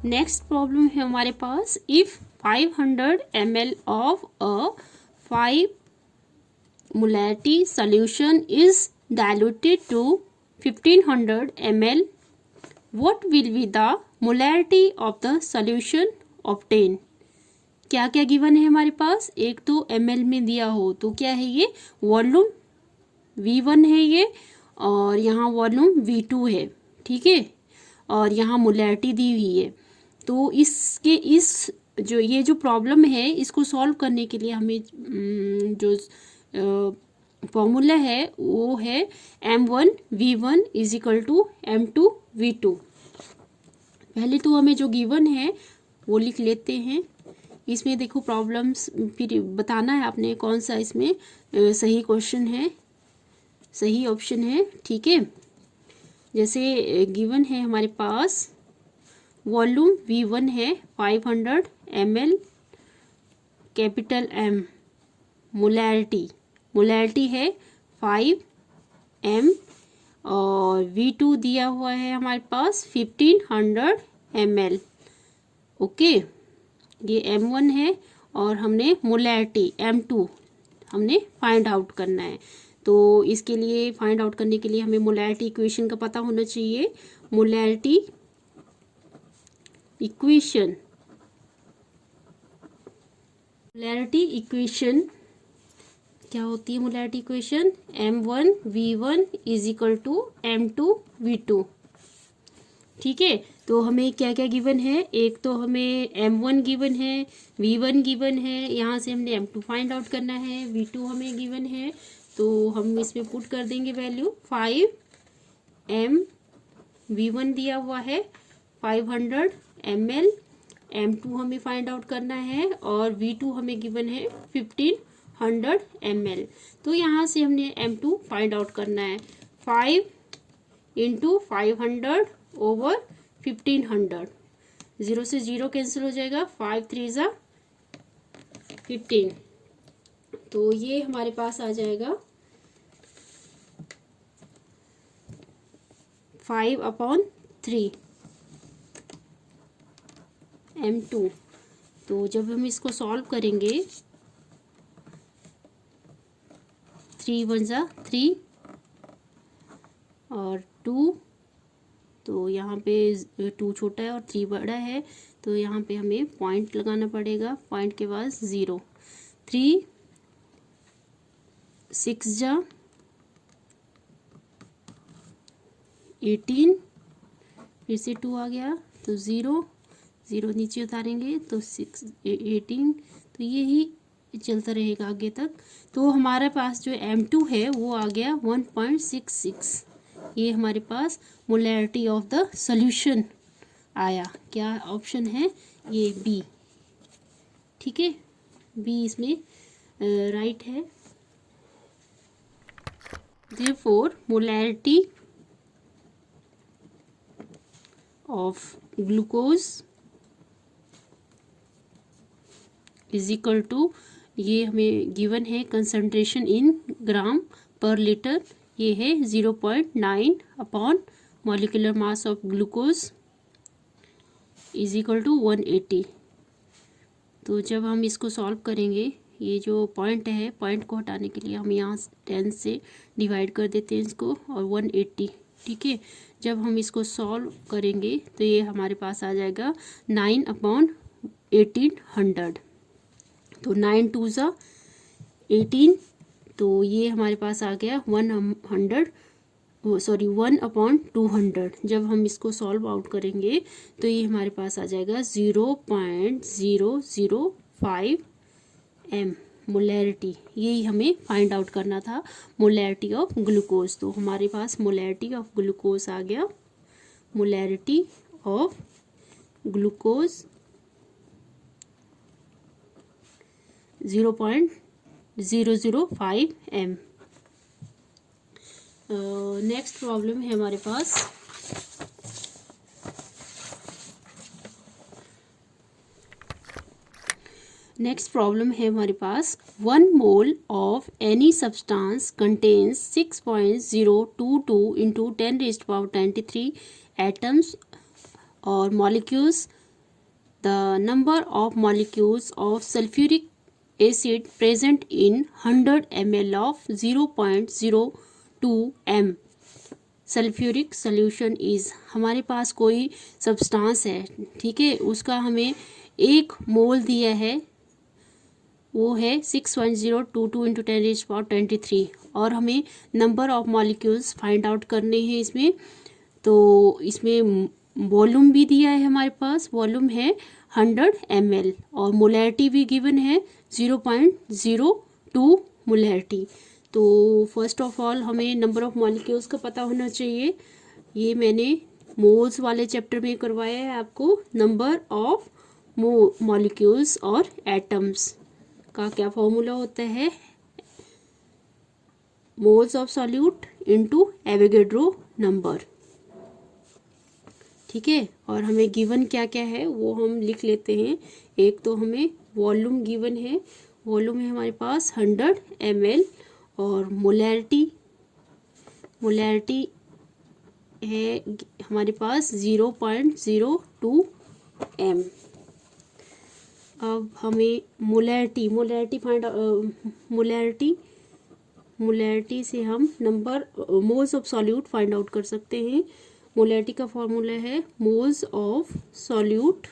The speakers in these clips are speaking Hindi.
नेक्स्ट प्रॉब्लम है हमारे पास, if 500 ml of a 5 molarity solution is diluted to 1500 ml, what will be the molarity of the solution obtain. क्या क्या गिवन है हमारे पास, एक तो ml में दिया हो तो क्या है ये वॉल्यूम V1 है ये, और यहाँ वॉल्यूम V2 है, ठीक है, और यहाँ मोलैरिटी दी हुई है। तो इसके इस जो ये जो प्रॉब्लम है इसको सॉल्व करने के लिए हमें जो फॉर्मूला है वो है M1V1 is equal to M2V2। पहले तो हमें जो गिवन है वो लिख लेते हैं। इसमें देखो प्रॉब्लम्स फिर बताना है आपने कौन सा इसमें सही क्वेश्चन है, सही ऑप्शन है, ठीक है। जैसे गिवन है हमारे पास वॉल्यूम V1 है 500 ml, कैपिटल M, मोलैरिटी है 5m, और V2 दिया हुआ है हमारे पास 1500 ml। ओके, ये M1 है और हमने मोलैरिटी M2 हमने फाइंड आउट करना है। तो इसके लिए फाइंड आउट करने के लिए हमें मोलैरिटी इक्वेशन का पता होना चाहिए। मोलैरिटी इक्वेशन क्या होती है? Molarity equation M1V1 is equal to M2V2, ठीक है। तो हमें क्या क्या गिवन है, एक तो हमें M1 गिवन है, V1 गिवन है, यहाँ से हमने M2 फाइंड आउट करना है, V2 हमें गिवन है। तो हम इसमें पुट कर देंगे वैल्यू 5m, V1 दिया हुआ है 500 ml, M2 हमें फाइंड आउट करना है और V2 हमें गिवन है 1500 ml। तो यहाँ से हमने M2 फाइंड आउट करना है, 5 इंटू 500 ओवर 1500, 0 से 0 कैंसिल हो जाएगा, 5 3 ज़ा 15। तो ये हमारे पास आ जाएगा 5/3 M2। तो जब हम इसको सॉल्व करेंगे 3 1 ज़ा 3 और 2, तो यहाँ पे 2 छोटा है और 3 बड़ा है, तो यहाँ पे हमें पॉइंट लगाना पड़ेगा, पॉइंट के बाद 0, 3 6 ज़ा 18, फिर से 2 आ गया तो 0 0 नीचे उतारेंगे तो 6 18, तो यही चलता रहेगा आगे तक। तो हमारे पास जो M2 है वो आ गया 1.66। ये हमारे पास मोलैरिटी ऑफ द सॉल्यूशन आया। क्या ऑप्शन है? ये बी, ठीक है, बी इसमें राइट है। Therefore molarity of glucose is equal to, ये हमें गिवन है कंसंट्रेशन इन ग्राम पर लीटर, ये है 0.9 upon molecular mass of glucose is equal to 180। तो जब हम इसको सॉल्व करेंगे, ये जो पॉइंट है, पॉइंट को हटाने के लिए हम यहाँ 10 से डिवाइड कर देते हैं इसको, और 180, ठीक है। जब हम इसको सॉल्व करेंगे तो ये हमारे पास आ जाएगा 9/1800। तो 9 2 ज़ा 18, तो ये हमारे पास आ गया 1/200। जब हम इसको सॉल्व आउट करेंगे तो ये हमारे पास आ जाएगा 0.005 m मोलैरिटी। यही हमें फाइंड आउट करना था, मोलैरिटी ऑफ ग्लूकोज। तो हमारे पास मोलैरिटी ऑफ ग्लूकोज आ गया, molarity of glucose 0.005 m। Next problem है हमारे पास, नेक्स्ट प्रॉब्लम है हमारे पास 1 mole of any substance contains 6.022 into 10⁻93 atoms और molecules the number of molecules of sulfuric acid present in 100 ml of 0.02 m sulphuric solution is, हमारे पास कोई सब्सटेंस है, ठीक है, उसका हमें 1 मोल दिया है, वो है 6.022 × 10⁻23 और हमें number of molecules find out करने हैं इसमें। तो इसमें वॉल्यूम भी दिया है हमारे पास, वॉल्यूम है 100 ml और मोलैरिटी भी गिवन है 0.02 मोलैरिटी। तो फर्स्ट ऑफ ऑल हमें नंबर ऑफ मॉलिक्यूल्स का पता होना चाहिए। ये मैंने मोल्स वाले चैप्टर में करवाया है आपको। नंबर ऑफ मॉलिक्यूल्स और एटम्स का क्या फॉर्मूला होता है, moles of solute into Avogadro number, ठीक है। और हमें गिवन क्या क्या है वो हम लिख लेते हैं। एक तो हमें वॉल्यूम गिवन है, वॉल्यूम है हमारे पास 100 ml और मोलैरिटी है हमारे पास 0.02 m। अब हमें मोलैरिटी से हम number moles of solute find out कर सकते हैं। मोलैरिटी का फॉर्मूला है moles of solute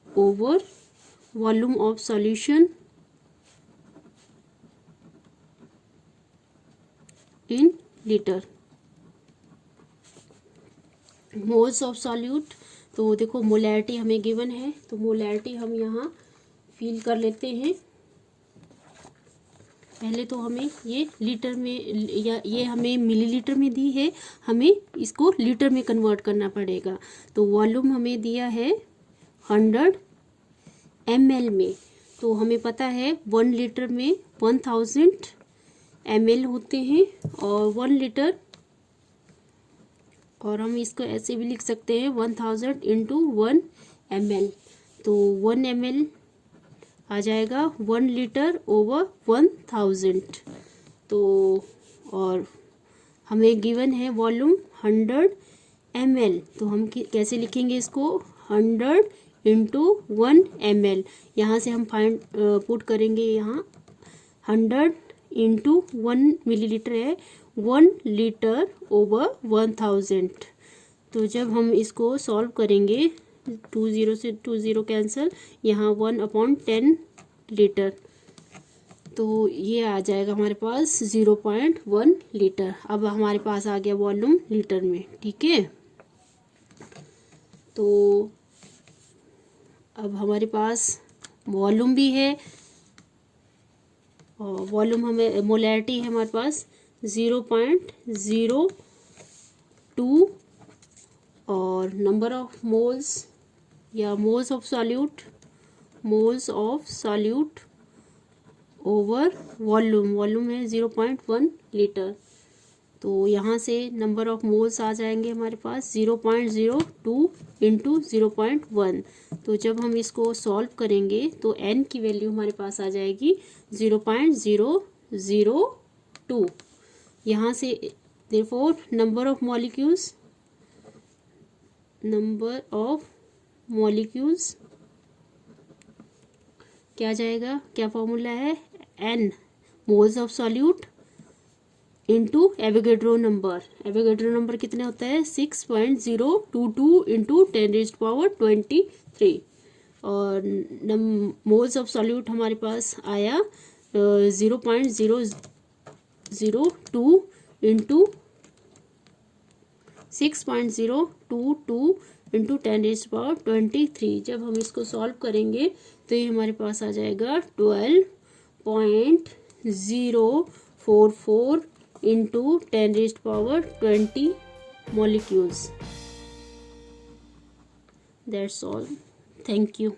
over volume of solution in litre. Moles of solute, तो देखो मोलैरिटी हमें गिवन है, तो मोलैरिटी हम यहाँ फिल कर लेते हैं। पहले तो हमें ये लीटर में या ये हमें मिलीलीटर में दी है, हमें इसको लीटर में कन्वर्ट करना पड़ेगा। तो वॉल्यूम हमें दिया है 100 ml में, तो हमें पता है 1 लीटर में 1000 ml होते हैं और 1 लीटर, और हम इसको ऐसे भी लिख सकते हैं 1000 × 1 ml। तो 1 ml आ जाएगा 1 लीटर ओवर 1000। तो और हमें गिवन है वॉल्यूम 100 ml, तो हम कैसे लिखेंगे इसको 100 × 1 ml। यहाँ से हम पुट करेंगे, यहाँ 100 × 1 मिलीलीटर है, 1 लीटर ओवर 1000। तो जब हम इसको सॉल्व करेंगे 20 से 20 कैंसिल, यहाँ 1/10 लीटर, तो ये आ जाएगा हमारे पास 0.1 लीटर। अब हमारे पास आ गया वॉल्यूम लीटर में, ठीक है। तो अब हमारे पास वॉल्यूम भी है और वॉल्यूम हमें मोलैरिटी है हमारे पास 0.02 और नंबर ऑफ मोल्स या moles of solute over volume है 0.1 लीटर। तो यहाँ से नंबर ऑफ मोल्स आ जाएंगे हमारे पास 0.02 × 0.1। तो जब हम इसको सॉल्व करेंगे तो n की वैल्यू हमारे पास आ जाएगी 0.002। यहाँ से देयरफॉर नंबर ऑफ मॉलिक्यूल्स क्या जाएगा, क्या फॉर्मूला है, n moles of solute into Avogadro number. Avogadro number कितना होता है 6.022 × 10⁻23 और मोल्स ऑफ सॉल्यूट हमारे पास आया 0.002 × 6.022 × 10⁻23। जब हम इसको सॉल्व करेंगे तो ये हमारे पास आ जाएगा 12.044 × 10⁻20 molecules. That's all. Thank you.